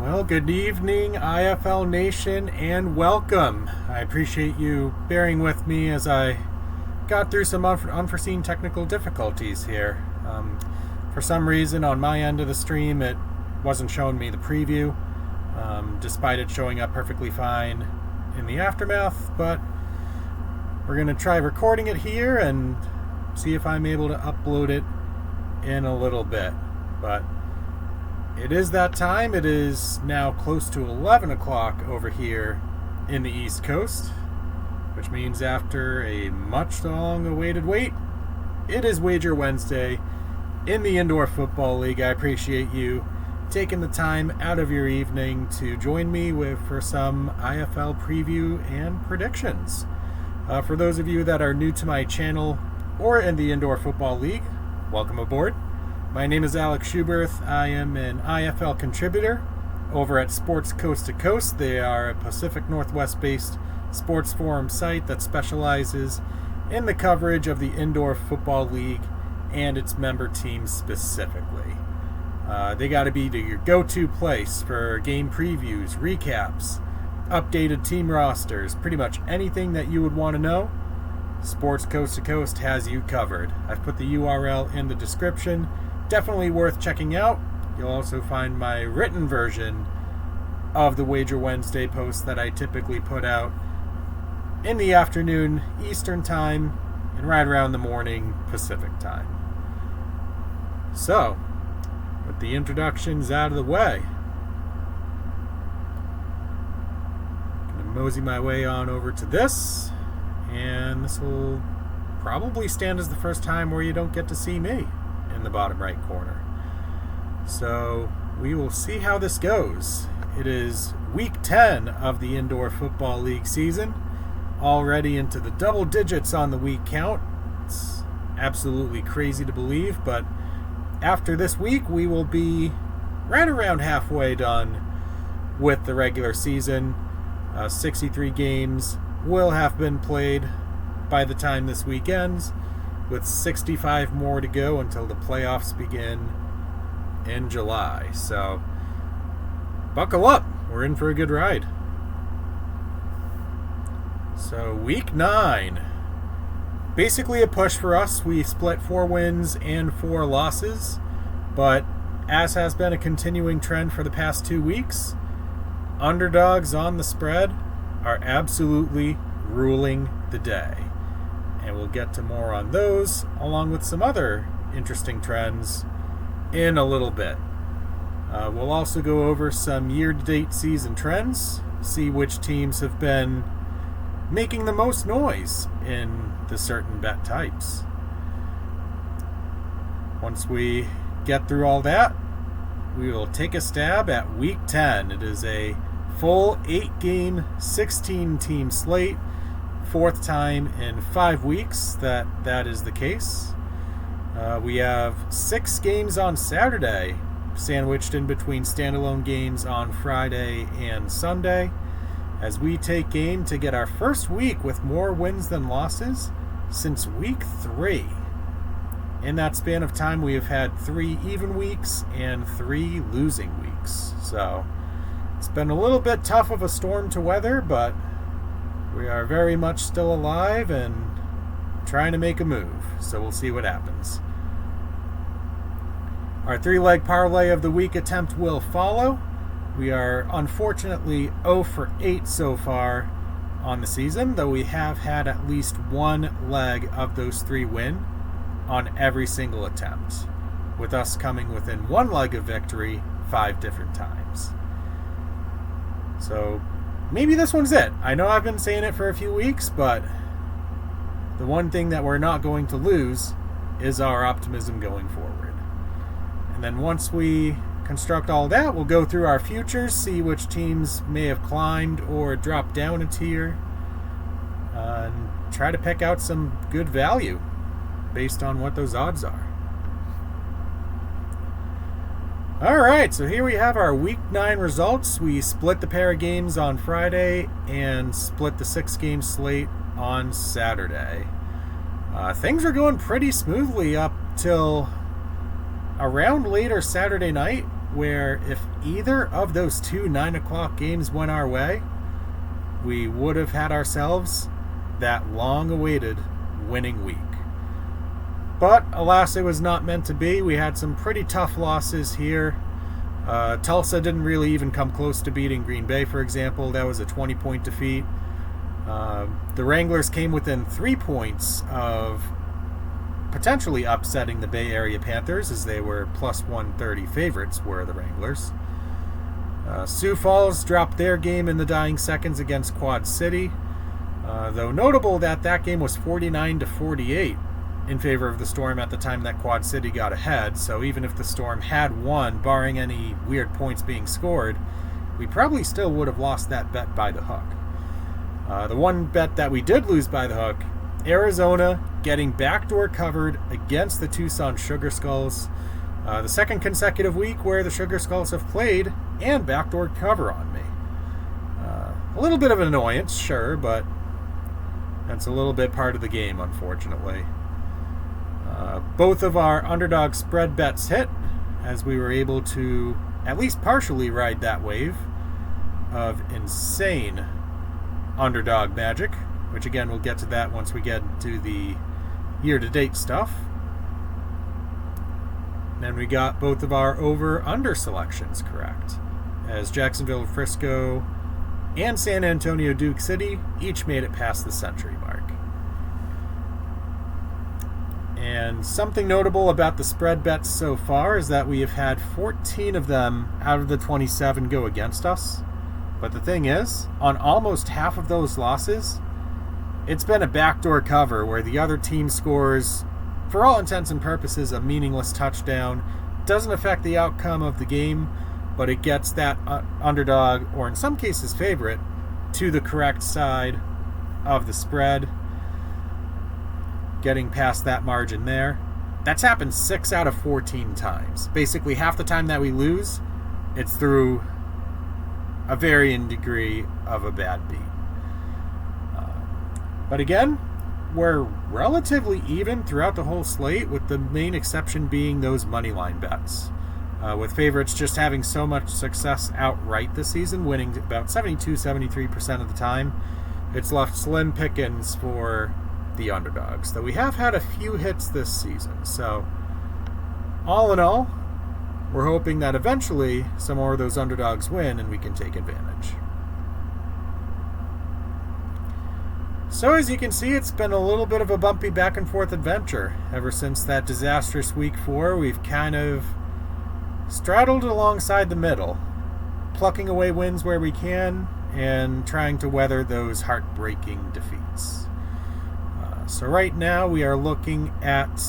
Well, good evening, IFL Nation, and welcome. I appreciate you bearing with me as I got through some unforeseen technical difficulties here. For some reason, on my end of the stream, it wasn't showing me the preview, despite it showing up perfectly fine in the aftermath, but we're going to try recording it here and see if I'm able to upload it in a little bit. But it is that time. It is now close to 11 o'clock over here in the East Coast, which means after a much long-awaited wait, it is Wager Wednesday in the Indoor Football League. I appreciate you taking the time out of your evening to join me for some IFL preview and predictions. For those of you that are new to my channel or in the Indoor Football League, welcome aboard. My name is Alex Schuberth. I am an IFL contributor over at Sports Coast to Coast. They are a Pacific Northwest-based sports forum site that specializes in the coverage of the Indoor Football League and its member teams specifically. They got to be your go-to place for game previews, recaps, updated team rosters, pretty much anything that you would want to know. Sports Coast to Coast has you covered. I've put the URL in the description. Definitely worth checking out. You'll also find my written version of the Wager Wednesday post that I typically put out in the afternoon Eastern Time and right around the morning Pacific Time. So, with the introductions out of the way, I'm going to mosey my way on over to this, and this will probably stand as the first time where you don't get to see me in the bottom right corner. So we will see how this goes. It is week 10 of the Indoor Football League season, already into the double digits on the week count. It's absolutely crazy to believe, but after this week we will be right around halfway done with the regular season. 63 games will have been played by the time this week ends, with 65 more to go until the playoffs begin in July. So, buckle up. We're in for a good ride. So, week 9. Basically a push for us. We split 4 wins and 4 losses. But, as has been a continuing trend for the past 2 weeks, underdogs on the spread are absolutely ruling the day. And we'll get to more on those, along with some other interesting trends in a little bit. We'll also go over some year-to-date season trends, see which teams have been making the most noise in the certain bet types. Once we get through all that, we will take a stab at Week 10. It is a full 8-game, 16-team slate. 4th time in 5 weeks that is the case. We have 6 games on Saturday, sandwiched in between standalone games on Friday and Sunday, as we take aim to get our first week with more wins than losses since week 3. In that span of time, we have had 3 even weeks and 3 losing weeks. So it's been a little bit tough of a storm to weather, but we are very much still alive and trying to make a move, so we'll see what happens. Our 3-leg parlay of the week attempt will follow. We are unfortunately 0 for 8 so far on the season, though we have had at least 1 leg of those 3 win on every single attempt, with us coming within 1 leg of victory 5 different times. So maybe this one's it. I know I've been saying it for a few weeks, but the one thing that we're not going to lose is our optimism going forward. And then once we construct all that, we'll go through our futures, see which teams may have climbed or dropped down a tier, and try to pick out some good value based on what those odds are. Alright, so here we have our Week 9 results. We split the pair of games on Friday and split the 6-game slate on Saturday. Things were going pretty smoothly up till around later Saturday night where if either of those two 9 o'clock games went our way, we would have had ourselves that long-awaited winning week. But alas, it was not meant to be. We had some pretty tough losses here. Tulsa didn't really even come close to beating Green Bay, for example. That was a 20-point defeat. The Wranglers came within 3 points of potentially upsetting the Bay Area Panthers, as they were plus 130 favorites, were the Wranglers. Sioux Falls dropped their game in the dying seconds against Quad City, though notable that game was 49-48 in favor of the Storm at the time that Quad City got ahead. So even if the Storm had won, barring any weird points being scored, we probably still would have lost that bet by the hook. The one bet that we did lose by the hook, Arizona getting backdoor covered against the Tucson Sugar Skulls. The second consecutive week where the Sugar Skulls have played and backdoor cover on me. A little bit of an annoyance, sure, but that's a little bit part of the game, unfortunately. Both of our underdog spread bets hit, as we were able to at least partially ride that wave of insane underdog magic, which again, we'll get to that once we get to the year-to-date stuff. Then we got both of our over-under selections correct, as Jacksonville, Frisco, and San Antonio, Duke City each made it past the century mark. And something notable about the spread bets so far is that we have had 14 of them out of the 27 go against us. But the thing is, on almost half of those losses, it's been a backdoor cover where the other team scores, for all intents and purposes, a meaningless touchdown. Doesn't affect the outcome of the game, but it gets that underdog, or in some cases favorite, to the correct side of the spread, getting past that margin there. That's happened 6 out of 14 times. Basically, half the time that we lose, it's through a varying degree of a bad beat. But again, we're relatively even throughout the whole slate, with the main exception being those moneyline bets. With favorites just having so much success outright this season, winning about 72-73% of the time, it's left slim pickings for the underdogs, though we have had a few hits this season. So all in all, we're hoping that eventually some more of those underdogs win and we can take advantage. So as you can see, it's been a little bit of a bumpy back and forth adventure. Ever since that disastrous week 4, we've kind of straddled alongside the middle, plucking away wins where we can and trying to weather those heartbreaking defeats. So right now we are looking at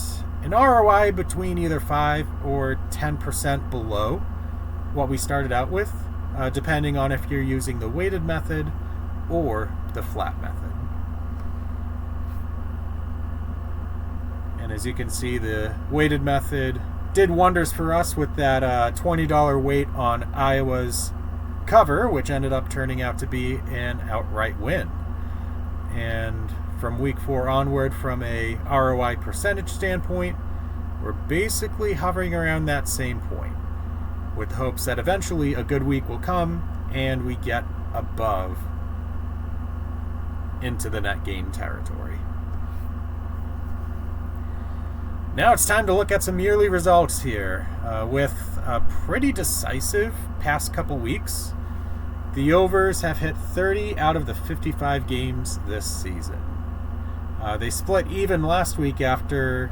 an ROI between either 5 or 10% below what we started out with, depending on if you're using the weighted method or the flat method. And as you can see, the weighted method did wonders for us with that $20 weight on Iowa's cover, which ended up turning out to be an outright win. And from week 4 onward, from a ROI percentage standpoint, we're basically hovering around that same point, with hopes that eventually a good week will come and we get above into the net gain territory. Now it's time to look at some yearly results here. With a pretty decisive past couple weeks, the overs have hit 30 out of the 55 games this season. They split even last week after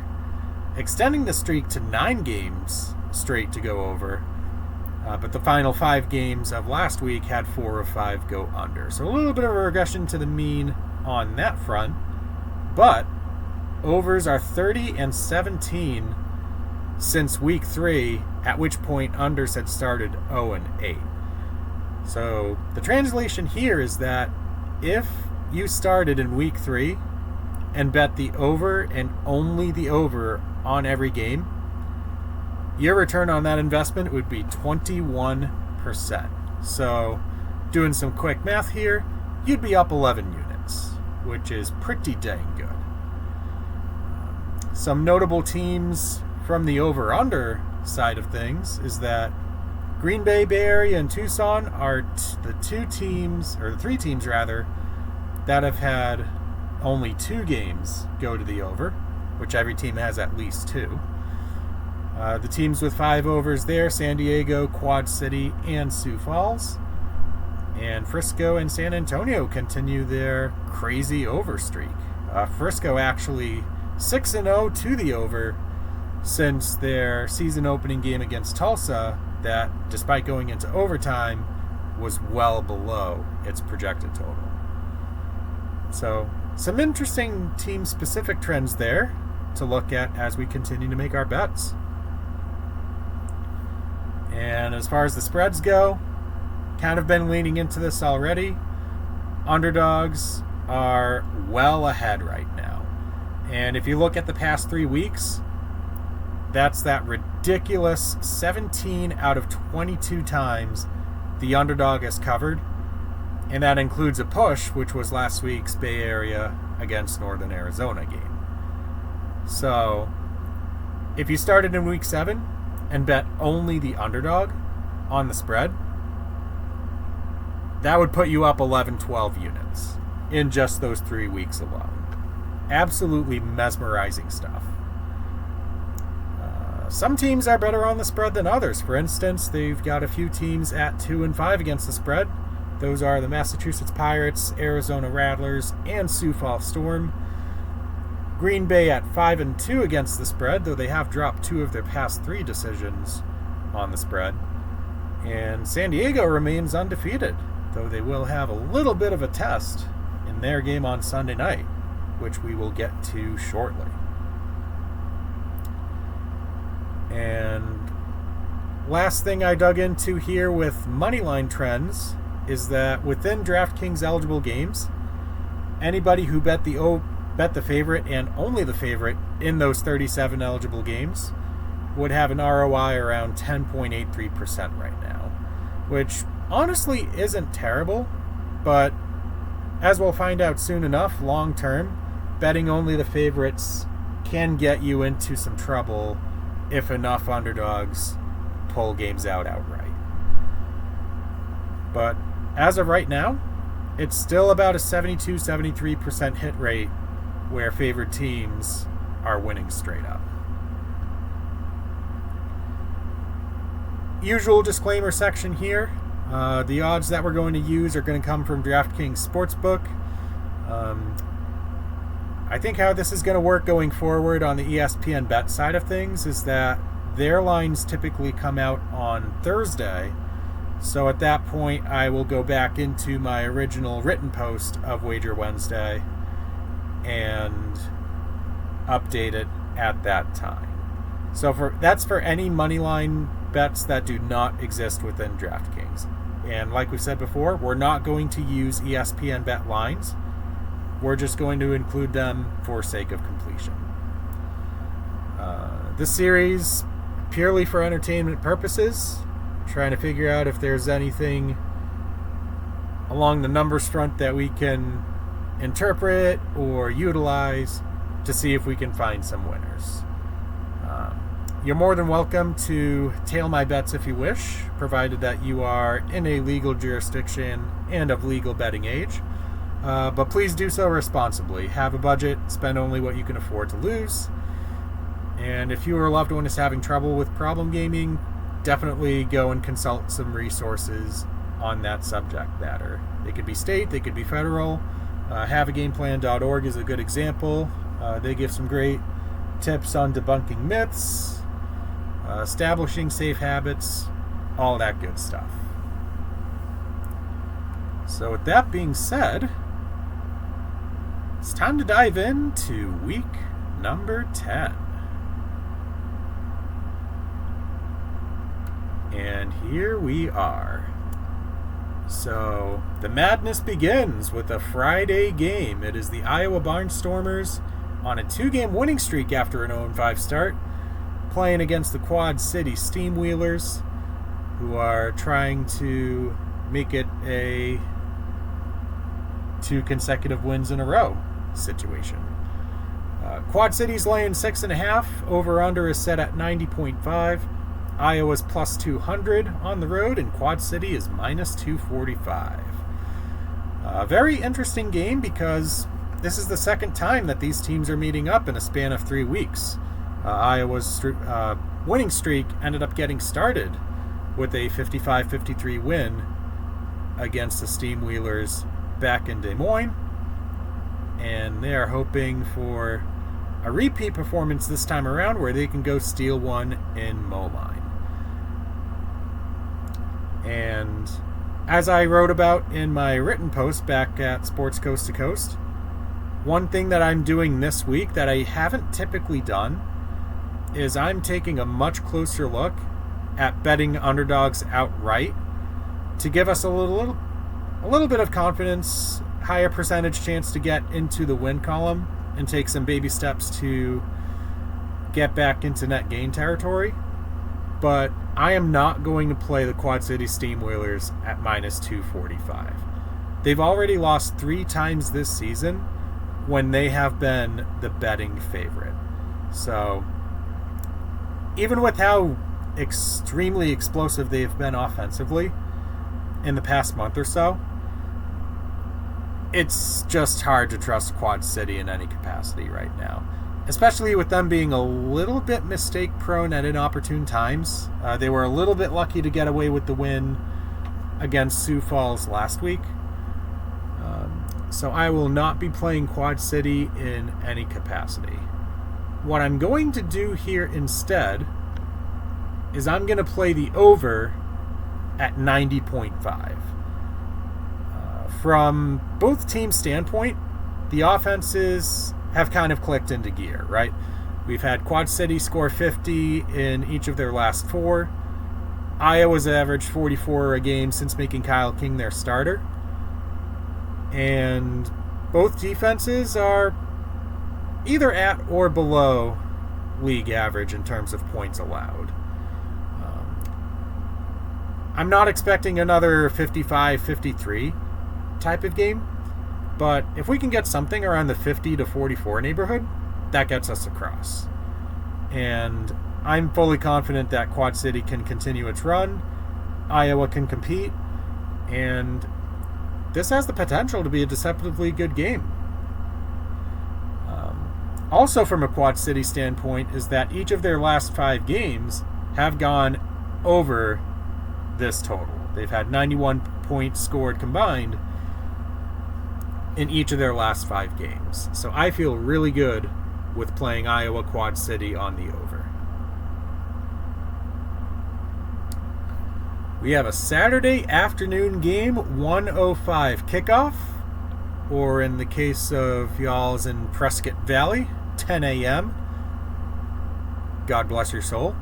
extending the streak to 9 games straight to go over. But the final 5 games of last week had 4 of 5 go under. So a little bit of a regression to the mean on that front. But overs are 30 and 17 since week 3, at which point unders had started 0 and 8. So the translation here is that if you started in week 3 and bet the over and only the over on every game, your return on that investment would be 21%. So doing some quick math here, you'd be up 11 units, which is pretty dang good. Some notable teams from the over-under side of things is that Green Bay, Bay Area, and Tucson are the three teams rather, that have had only 2 games go to the over, which every team has at least 2. The teams with 5 overs there: San Diego, Quad City, and Sioux Falls. And Frisco and San Antonio continue their crazy over streak. Frisco actually 6-0 to the over since their season opening game against Tulsa, that, despite going into overtime, was well below its projected total. So, some interesting team-specific trends there to look at as we continue to make our bets. And as far as the spreads go, kind of been leaning into this already. Underdogs are well ahead right now. And if you look at the past 3 weeks, that's that ridiculous 17 out of 22 times the underdog has covered. And that includes a push, which was last week's Bay Area against Northern Arizona game. So, if you started in week 7 and bet only the underdog on the spread, that would put you up 11-12 units in just those 3 weeks alone. Absolutely mesmerizing stuff. Some teams are better on the spread than others. For instance, they've got a few teams at 2-5 against the spread. Those are the Massachusetts Pirates, Arizona Rattlers, and Sioux Falls Storm. Green Bay at 5-2 against the spread, though they have dropped 2 of their past 3 decisions on the spread. And San Diego remains undefeated, though they will have a little bit of a test in their game on Sunday night, which we will get to shortly. And last thing I dug into here with moneyline trends is that within DraftKings eligible games, anybody who bet the favorite and only the favorite in those 37 eligible games would have an ROI around 10.83% right now, which honestly isn't terrible, but as we'll find out soon enough, long term, betting only the favorites can get you into some trouble if enough underdogs pull games out outright. But as of right now, it's still about a 72-73% hit rate where favored teams are winning straight up. Usual disclaimer section here. The odds that we're going to use are going to come from DraftKings Sportsbook. I think how this is going to work going forward on the ESPN bet side of things is that their lines typically come out on Thursday. So at that point, I will go back into my original written post of Wager Wednesday and update it at that time. So that's for any moneyline bets that do not exist within DraftKings. And like we said before, we're not going to use ESPN bet lines. We're just going to include them for sake of completion. This series, purely for entertainment purposes, trying to figure out if there's anything along the numbers front that we can interpret or utilize to see if we can find some winners. You're more than welcome to tail my bets if you wish, provided that you are in a legal jurisdiction and of legal betting age. But please do so responsibly. Have a budget, spend only what you can afford to lose. And if you or a loved one is having trouble with problem gaming, definitely go and consult some resources on that subject matter. They could be state, they could be federal. HaveAGamePlan.org is a good example. They give some great tips on debunking myths, establishing safe habits, all that good stuff. So with that being said, it's time to dive into week number 10. And here we are. So the madness begins with a Friday game. It is the Iowa Barnstormers on a 2-game winning streak after an 0-5 start, playing against the Quad City Steamwheelers, who are trying to make it a 2 consecutive wins in a row situation. Quad City's laying 6.5. Over under is set at 90.5. Iowa's plus 200 on the road, and Quad City is minus 245. A very interesting game because this is the second time that these teams are meeting up in a span of 3 weeks. Iowa's winning streak ended up getting started with a 55-53 win against the Steamwheelers back in Des Moines, and they are hoping for a repeat performance this time around where they can go steal one in Moline. And as I wrote about in my written post back at Sports Coast to Coast, one thing that I'm doing this week that I haven't typically done is I'm taking a much closer look at betting underdogs outright to give us a little bit of confidence, higher percentage chance to get into the win column and take some baby steps to get back into net gain territory. But I am not going to play the Quad City Steamwheelers at minus 245. They've already lost 3 times this season when they have been the betting favorite. So even with how extremely explosive they've been offensively in the past month or so, it's just hard to trust Quad City in any capacity right now, especially with them being a little bit mistake prone at inopportune times. They were a little bit lucky to get away with the win against Sioux Falls last week. So I will not be playing Quad City in any capacity. What I'm going to do here instead is I'm going to play the over at 90.5. From both teams' standpoint, the offenses have kind of clicked into gear, right? We've had Quad City score 50 in each of their last 4. Iowa's averaged 44 a game since making Kyle King their starter. And both defenses are either at or below league average in terms of points allowed. I'm not expecting another 55-53 type of game, but if we can get something around the 50 to 44 neighborhood, that gets us across. And I'm fully confident that Quad City can continue its run, Iowa can compete, and this has the potential to be a deceptively good game. Also from a Quad City standpoint is that each of their last 5 games have gone over this total. They've had 91 points scored combined in each of their last 5 games. So I feel really good with playing Iowa Quad City on the over. We have a Saturday afternoon game, 1:05 kickoff, or in the case of y'all's in Prescott Valley, 10 a.m. God bless your soul.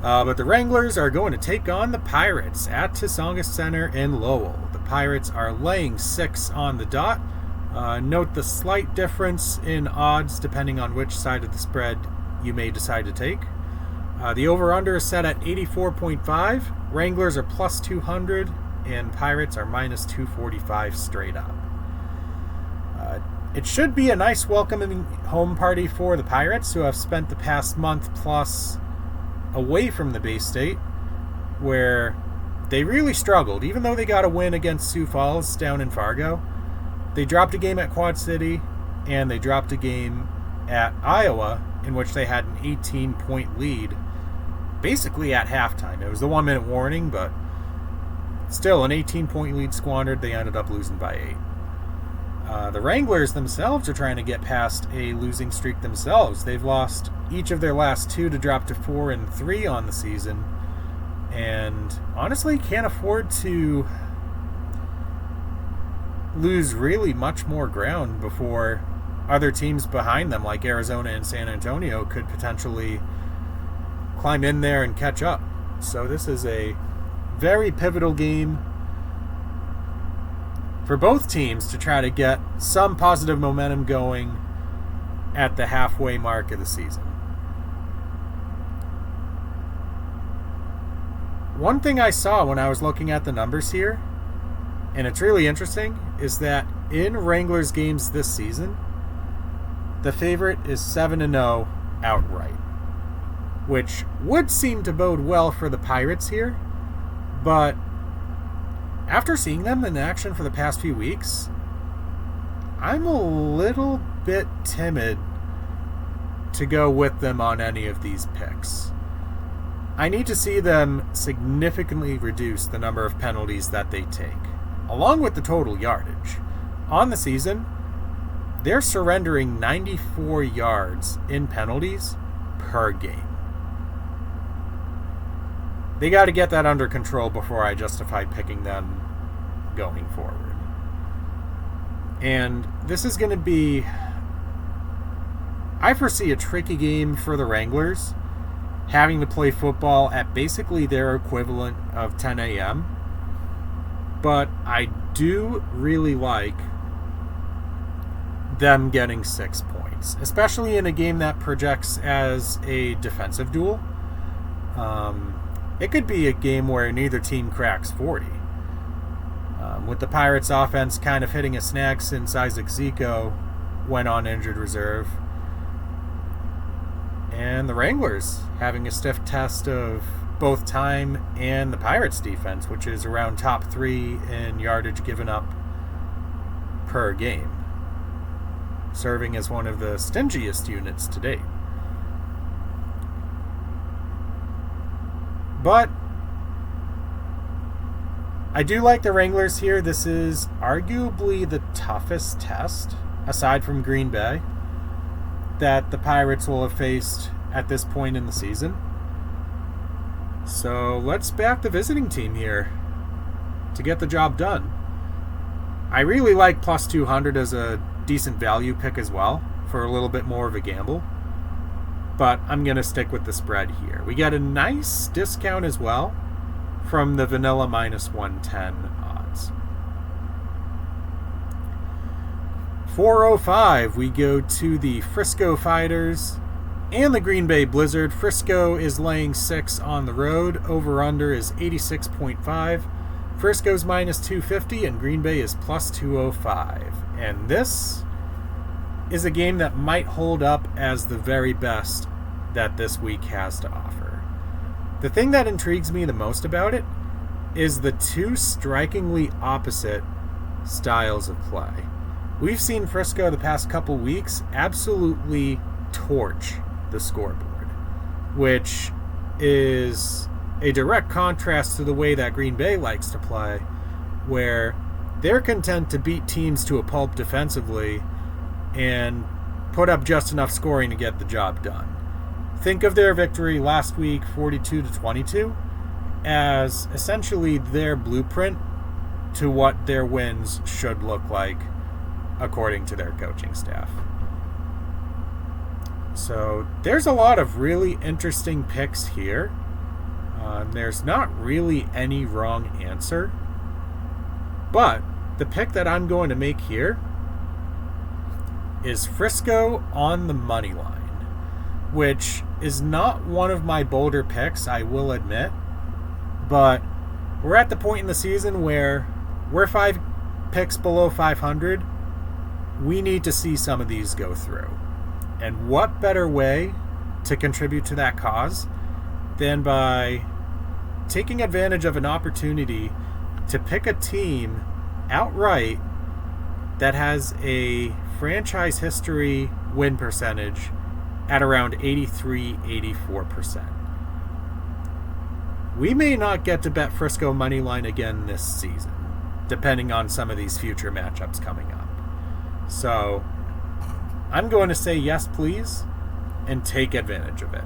But the Wranglers are going to take on the Pirates at Tusonga Center in Lowell. The Pirates are laying 6 on the dot. Note the slight difference in odds depending on which side of the spread you may decide to take. The over-under is set at 84.5. Wranglers are plus 200, and Pirates are minus 245 straight up. It should be a nice welcoming home party for the Pirates, who have spent the past month plus away from the Bay State, where they really struggled. Even though they got a win against Sioux Falls down in Fargo, they dropped a game at Quad City, and they dropped a game at Iowa, in which they had an 18-point lead, basically at halftime. It was the 1-minute warning, but still an 18-point lead squandered. They ended up losing by 8. The Wranglers themselves are trying to get past a losing streak themselves. They've lost each of their last 2 to drop to 4-3 on the season, and honestly can't afford to lose really much more ground before other teams behind them, like Arizona and San Antonio, could potentially climb in there and catch up. So this is a very pivotal game for both teams to try to get some positive momentum going at the halfway mark of the season. One thing I saw when I was looking at the numbers here, and it's really interesting, is that in Wranglers games this season, the favorite is 7-0 outright. which would seem to bode well for the Pirates here. But after seeing them in action for the past few weeks, I'm a little bit timid to go with them on any of these picks. I need to see them significantly reduce the number of penalties that they take, along with the total yardage. On the season, they're surrendering 94 yards in penalties per game. They got to get that under control before I justify picking them going forward. And this is going to be, I foresee a tricky game for the Wranglers, having to play football at basically their equivalent of 10 a.m. But I do really like them getting 6 points, especially in a game that projects as a defensive duel. It could be a game where neither team cracks 40. With the Pirates' offense kind of hitting a snag since Isaac Zico went on injured reserve, and the Wranglers having a stiff test of both time and the Pirates' defense, which is around top 3 in yardage given up per game, serving as one of the stingiest units to date. But I do like the Wranglers here. This is arguably the toughest test, aside from Green Bay, that the Pirates will have faced at this point in the season. So let's back the visiting team here to get the job done. I really like plus 200 as a decent value pick as well for a little bit more of a gamble. But I'm going to stick with the spread here. We get a nice discount as well from the vanilla minus 110 odds. 405, we go to the Frisco Fighters and the Green Bay Blizzard. Frisco is laying 6 on the road. Over-under is 86.5. Frisco's minus 250 and Green Bay is plus 205. And this is a game that might hold up as the very best that this week has to offer. The thing that intrigues me the most about it is the two strikingly opposite styles of play. We've seen Frisco the past couple weeks absolutely torch the scoreboard, which is a direct contrast to the way that Green Bay likes to play, where they're content to beat teams to a pulp defensively and put up just enough scoring to get the job done. Think of their victory last week, 42-22, as essentially their blueprint to what their wins should look like according to their coaching staff. So there's a lot of really interesting picks here. There's not really any wrong answer. But the pick that I'm going to make here is Frisco on the money line, which is not one of my bolder picks, I will admit. But we're at the point in the season where we're 5 picks below 500. We need to see some of these go through. And what better way to contribute to that cause than by taking advantage of an opportunity to pick a team outright that has a franchise history win percentage at around 83-84%. We may not get to bet Frisco moneyline again this season, depending on some of these future matchups coming up. So I'm going to say yes, please, and take advantage of it.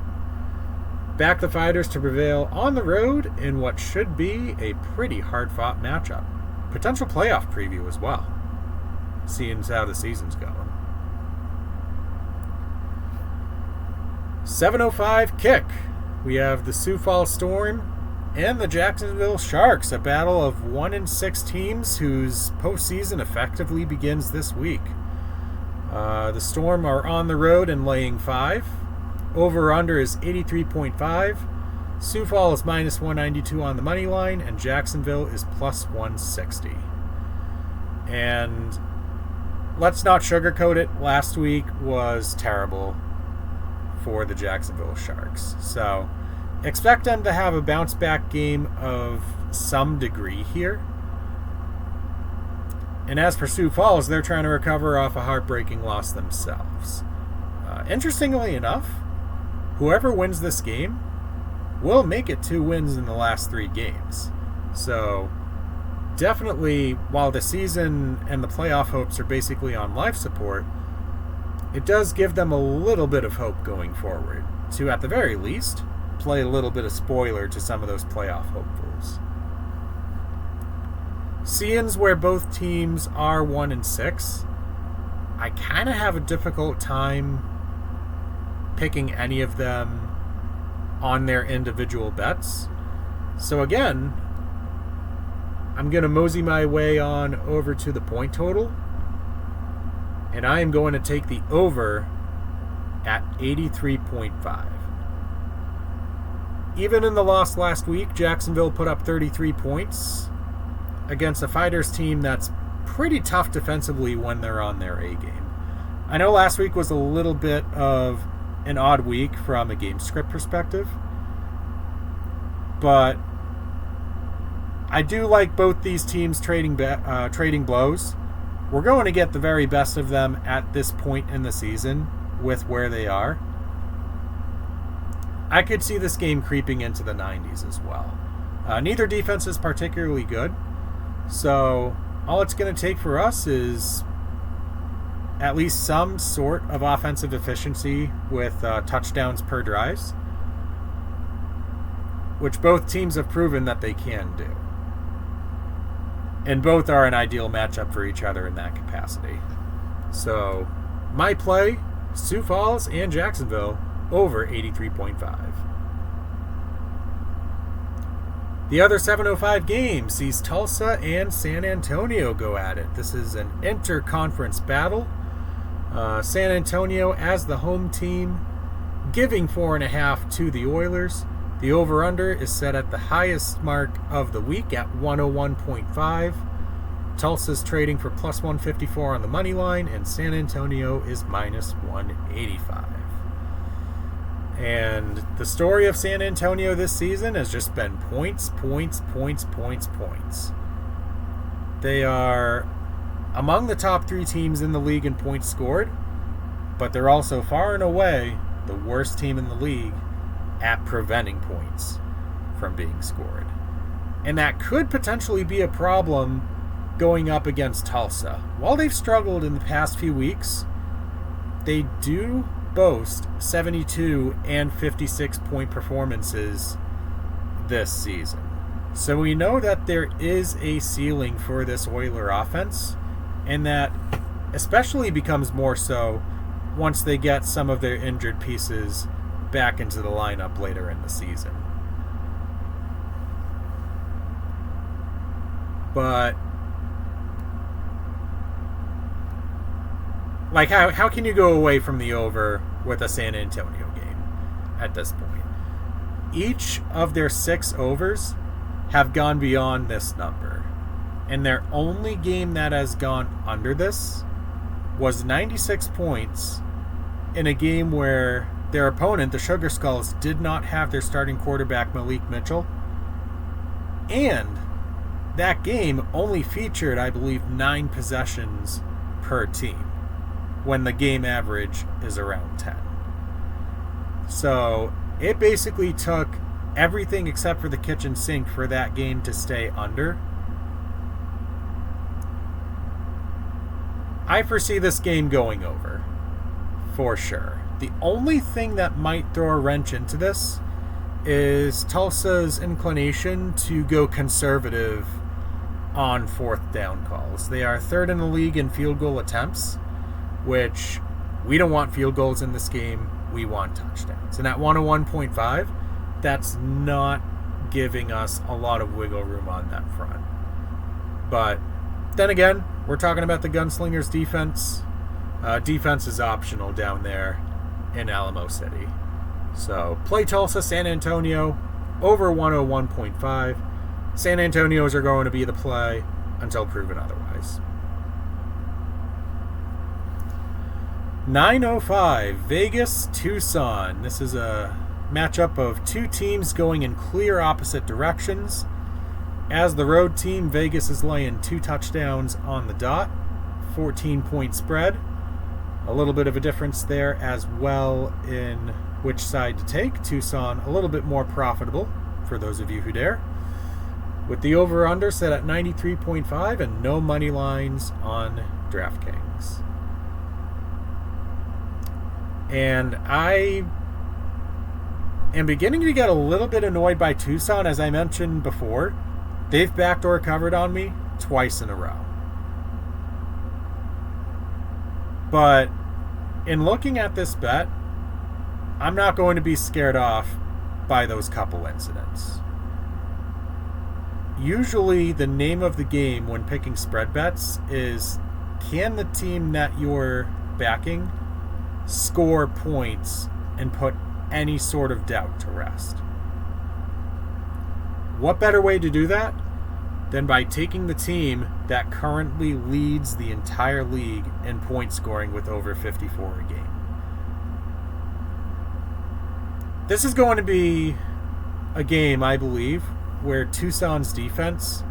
Back the Fighters to prevail on the road in what should be a pretty hard-fought matchup. Potential playoff preview as well, seeing how the season's going. 7:05 kick. We have the Sioux Falls Storm and the Jacksonville Sharks, a battle of 1-6 teams whose postseason effectively begins this week. The Storm are on the road and laying 5. Over-under is 83.5. Sioux Falls is minus 192 on the money line, and Jacksonville is plus 160. And let's not sugarcoat it. Last week was terrible for the Jacksonville Sharks. So expect them to have a bounce back game of some degree here. And as for Sioux Falls, they're trying to recover off a heartbreaking loss themselves. Interestingly enough, whoever wins this game will make it 2 wins in the last 3 games. So definitely, while the season and the playoff hopes are basically on life support, it does give them a little bit of hope going forward to, at the very least, play a little bit of spoiler to some of those playoff hopefuls. Seeing where both teams are 1-6, I kind of have a difficult time picking any of them on their individual bets. So again, I'm going to mosey my way on over to the point total, and I am going to take the over at 83.5. Even in the loss last week, Jacksonville put up 33 points against a Fighters team that's pretty tough defensively when they're on their A game. I know last week was a little bit of an odd week from a game script perspective, but I do like both these teams trading blows. We're going to get the very best of them at this point in the season with where they are. I could see this game creeping into the 90s as well. Neither defense is particularly good, so all it's going to take for us is at least some sort of offensive efficiency with touchdowns per drives, which both teams have proven that they can do. And both are an ideal matchup for each other in that capacity. So, my play, Sioux Falls and Jacksonville, over 83.5. The other 7:05 game sees Tulsa and San Antonio go at it. This is an interconference battle. San Antonio as the home team, giving 4.5 to the Oilers. The over-under is set at the highest mark of the week at 101.5. Tulsa's trading for plus 154 on the money line, and San Antonio is minus 185. And the story of San Antonio this season has just been points. They are among the top 3 teams in the league in points scored, but they're also far and away the worst team in the league at preventing points from being scored. And that could potentially be a problem going up against Tulsa. While they've struggled in the past few weeks, they do boast 72 and 56 point performances this season. So we know that there is a ceiling for this Oiler offense, and that especially becomes more so once they get some of their injured pieces back into the lineup later in the season. But like, how can you go away from the over with a San Antonio game at this point? Each of their 6 overs have gone beyond this number, and their only game that has gone under this was 96 points in a game where their opponent, the Sugar Skulls, did not have their starting quarterback Malik Mitchell, and that game only featured, I believe, 9 possessions per team, when the game average is around 10. So it basically took everything except for the kitchen sink for that game to stay under. I foresee this game going over, for sure. The only thing that might throw a wrench into this is Tulsa's inclination to go conservative on 4th down calls. They are 3rd in the league in field goal attempts, which we don't want field goals in this game. We want touchdowns. And at 101.5, that's not giving us a lot of wiggle room on that front. But then again, we're talking about the Gunslingers defense. Defense is optional down there in Alamo City. So play Tulsa, San Antonio, over 101.5. San Antonio's are going to be the play until proven otherwise. 9:05 Vegas Tucson. This is a matchup of two teams going in clear opposite directions. As the road team, Vegas is laying 2 touchdowns on the dot, 14-point spread. A little bit of a difference there as well in which side to take. Tucson a little bit more profitable for those of you who dare, with the over-under set at 93.5 and no money lines on DraftKings. And I am beginning to get a little bit annoyed by Tucson. As I mentioned before, they've backdoor covered on me twice in a row. But in looking at this bet, I'm not going to be scared off by those couple incidents. Usually the name of the game when picking spread bets is, can the team that you're backing score points and put any sort of doubt to rest? What better way to do that than by taking the team that currently leads the entire league in point scoring with over 54 a game? This is going to be a game, I believe, where Tucson's defense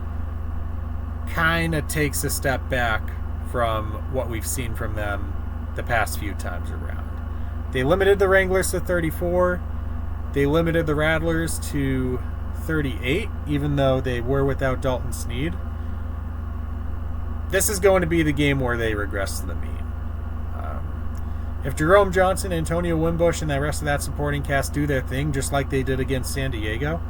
kind of takes a step back from what we've seen from them the past few times around. They limited the Wranglers to 34. They limited the Rattlers to 38, even though they were without Dalton Sneed. This is going to be the game where they regress to the mean. If Jerome Johnson, Antonio Wimbush, and the rest of that supporting cast do their thing, just like they did against San Diego,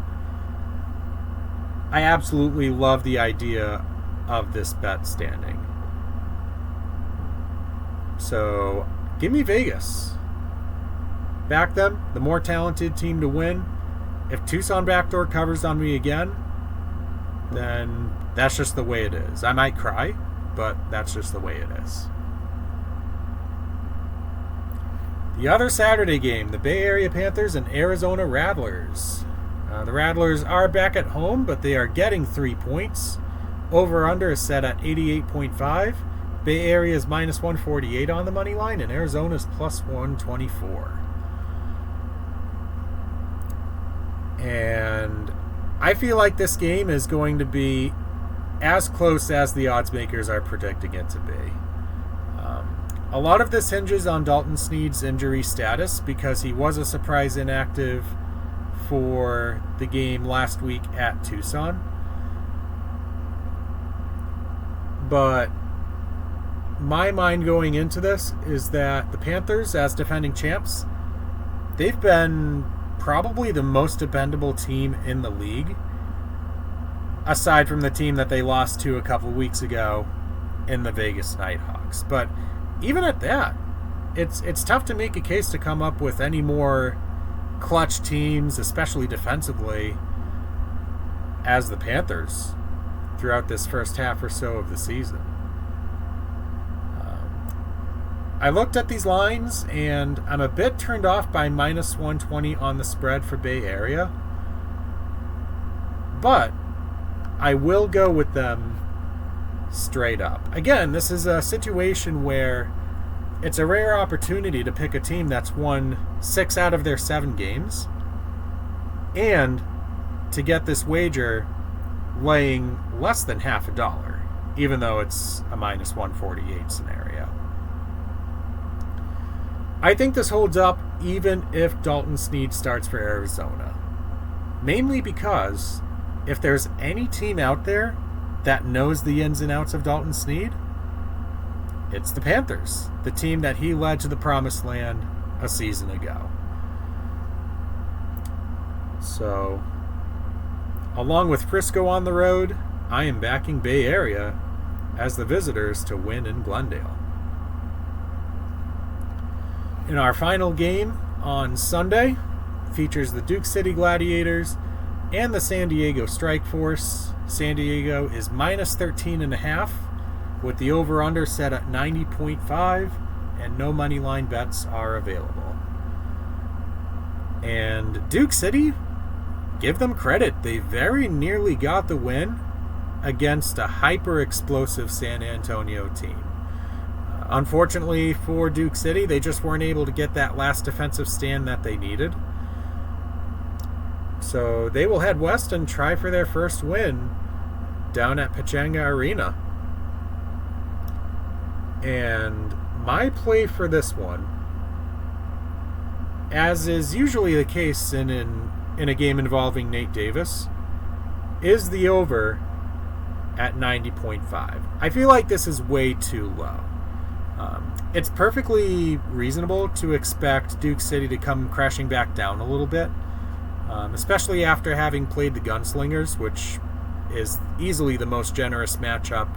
I absolutely love the idea of this bet standing. So, give me Vegas. Back them, the more talented team to win. If Tucson backdoor covers on me again, then that's just the way it is. I might cry, but that's just the way it is. The other Saturday game, the Bay Area Panthers and Arizona Rattlers. The Rattlers are back at home, but they are getting 3 points. Over-under is set at 88.5. Bay Area is minus 148 on the money line, and Arizona is plus 124. And I feel like this game is going to be as close as the odds makers are predicting it to be. A lot of this hinges on Dalton Sneed's injury status, because he was a surprise inactive for the game last week at Tucson. But my mind going into this is that the Panthers, as defending champs, they've been probably the most dependable team in the league, aside from the team that they lost to a couple weeks ago in the Vegas Nighthawks. But even at that, it's tough to make a case to come up with any more clutch teams, especially defensively, as the Panthers throughout this first half or so of the season. I looked at these lines, and I'm a bit turned off by minus 120 on the spread for Bay Area. But I will go with them straight up. Again, this is a situation where it's a rare opportunity to pick a team that's won 6 out of their 7 games, and to get this wager laying less than $0.50, even though it's a minus 148 scenario. I think this holds up even if Dalton Sneed starts for Arizona. Mainly because if there's any team out there that knows the ins and outs of Dalton Sneed, it's the Panthers, the team that he led to the promised land a season ago. So, along with Frisco on the road, I am backing Bay Area as the visitors to win in Glendale. In our final game on Sunday, features the Duke City Gladiators and the San Diego Strike Force. San Diego is minus 13.5, with the over-under set at 90.5, and no money line bets are available. And Duke City, give them credit. They very nearly got the win against a hyper-explosive San Antonio team. Unfortunately for Duke City, they just weren't able to get that last defensive stand that they needed. So they will head west and try for their first win down at Pechanga Arena. And my play for this one, as is usually the case in a game involving Nate Davis, is the over at 90.5. I feel like this is way too low. It's perfectly reasonable to expect Duke City to come crashing back down a little bit, especially after having played the Gunslingers, which is easily the most generous matchup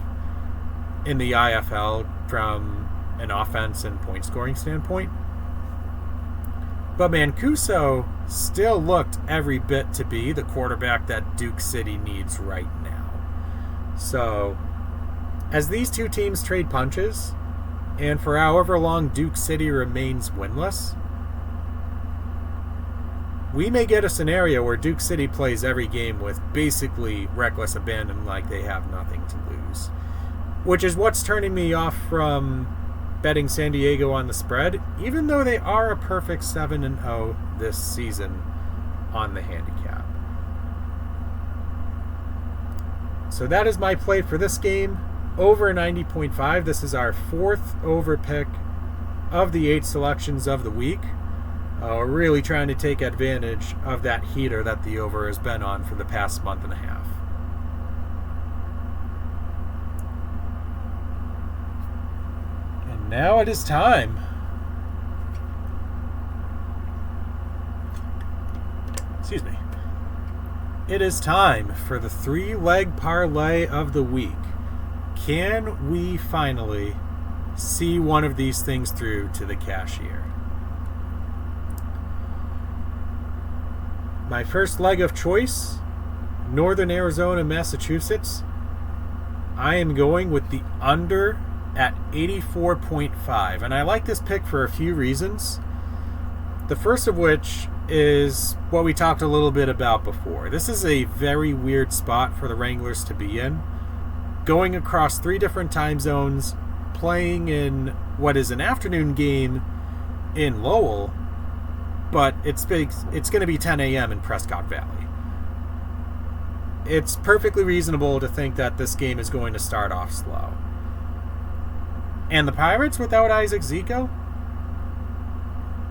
in the IFL from an offense and point scoring standpoint. But Mancuso still looked every bit to be the quarterback that Duke City needs right now. So, as these two teams trade punches, and for however long Duke City remains winless, we may get a scenario where Duke City plays every game with basically reckless abandon, like they have nothing to lose. Which is what's turning me off from betting San Diego on the spread, even though they are a perfect 7-0 this season on the handicap. So that is my play for this game. Over 90.5. This is our fourth over pick of the 8 selections of the week. We're really trying to take advantage of that heater that the over has been on for the past month and a half. And now it is time. Excuse me. It is time for the 3-leg parlay of the week. Can we finally see one of these things through to the cashier? My first leg of choice, Northern Arizona, Massachusetts. I am going with the under at 84.5. And I like this pick for a few reasons. The first of which is what we talked a little bit about before. This is a very weird spot for the Wranglers to be in. Going across 3 different time zones, playing in what is an afternoon game in Lowell, but it's going to be 10 a.m. in Prescott Valley. It's perfectly reasonable to think that this game is going to start off slow. And the Pirates without Isaac Zico,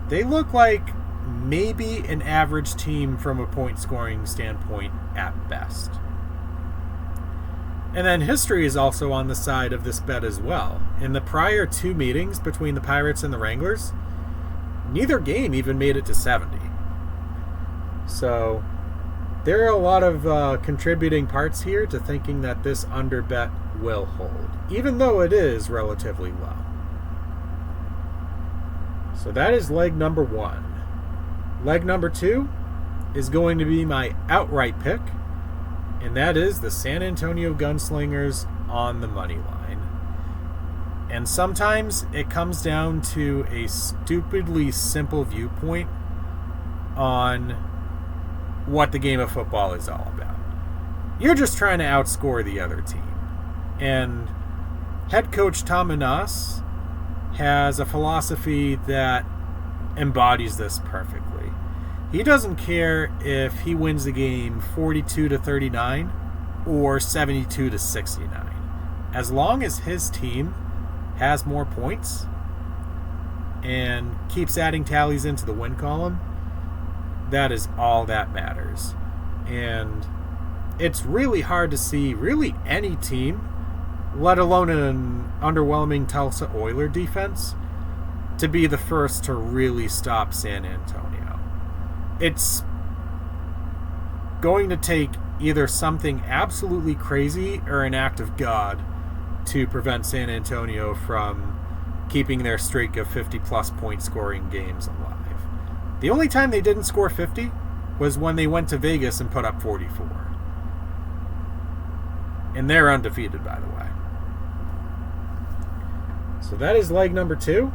they look like maybe an average team from a point scoring standpoint at best. And then history is also on the side of this bet as well. In the prior 2 meetings between the Pirates and the Wranglers, neither game even made it to 70. So there are a lot of contributing parts here to thinking that this under bet will hold, even though it is relatively low. So that is leg number 1. Leg number 2 is going to be my outright pick, and that is the San Antonio Gunslingers on the money line. And sometimes it comes down to a stupidly simple viewpoint on what the game of football is all about. You're just trying to outscore the other team. And head coach Tom Menas has a philosophy that embodies this perfectly. He doesn't care if he wins the game 42-39 or 72-69. As long as his team has more points and keeps adding tallies into the win column, that is all that matters. And it's really hard to see really any team, let alone an underwhelming Tulsa Oiler defense, to be the first to really stop San Antonio. It's going to take either something absolutely crazy or an act of God to prevent San Antonio from keeping their streak of 50-plus point scoring games alive. The only time they didn't score 50 was when they went to Vegas and put up 44. And they're undefeated, by the way. So that is leg number 2.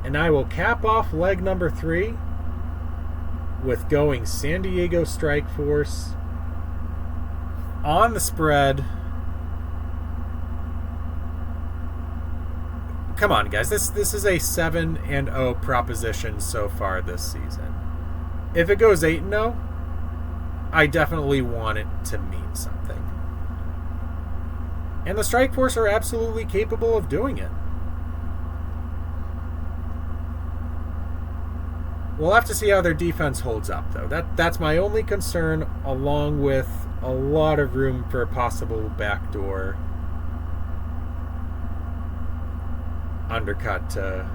And I will cap off leg number 3 with going San Diego Strike Force on the spread come on, guys. This is a 7-0 proposition so far this season. If it goes 8-0, I definitely want it to mean something. And the Strike Force are absolutely capable of doing it. We'll have to see how their defense holds up, though. That's my only concern, along with a lot of room for a possible backdoor undercut to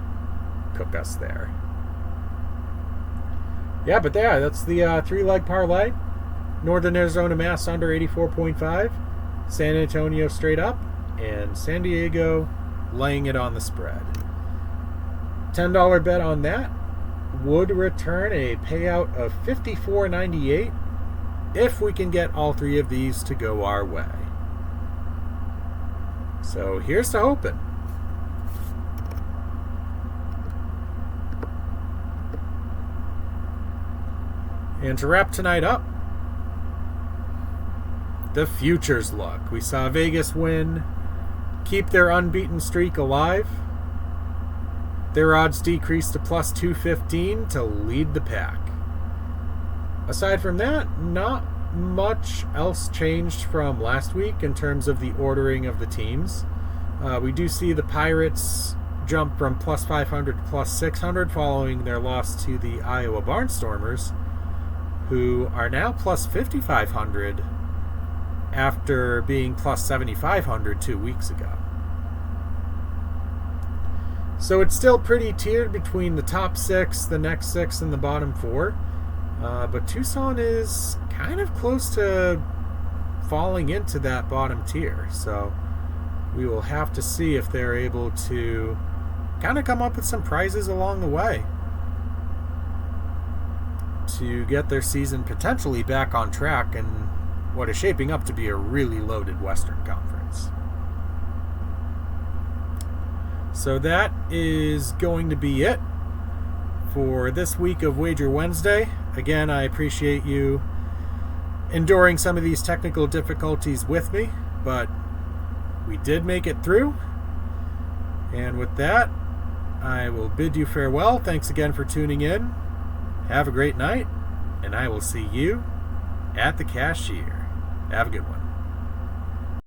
cook us there. Yeah, but yeah, that's the 3-leg parlay. Northern Arizona Mass under 84.5, San Antonio straight up, and San Diego laying it on the spread. $10 bet on that would return a payout of $54.98 if we can get all three of these to go our way. So here's to hoping. And to wrap tonight up, the futures look. We saw Vegas win, keep their unbeaten streak alive. Their odds decreased to plus 215 to lead the pack. Aside from that, not much else changed from last week in terms of the ordering of the teams. We do see the Pirates jump from plus 500 to plus 600 following their loss to the Iowa Barnstormers, who are now plus 5,500 after being plus 7,500 2 weeks ago. So it's still pretty tiered between the top 6, the next 6, and the bottom 4. But Tucson is kind of close to falling into that bottom tier. So we will have to see if they're able to kind of come up with some prizes along the way to get their season potentially back on track in what is shaping up to be a really loaded Western Conference. So that is going to be it for this week of Wager Wednesday. Again, I appreciate you enduring some of these technical difficulties with me, but we did make it through. And with that, I will bid you farewell. Thanks again for tuning in. Have a great night, and I will see you at the cashier. Have a good one.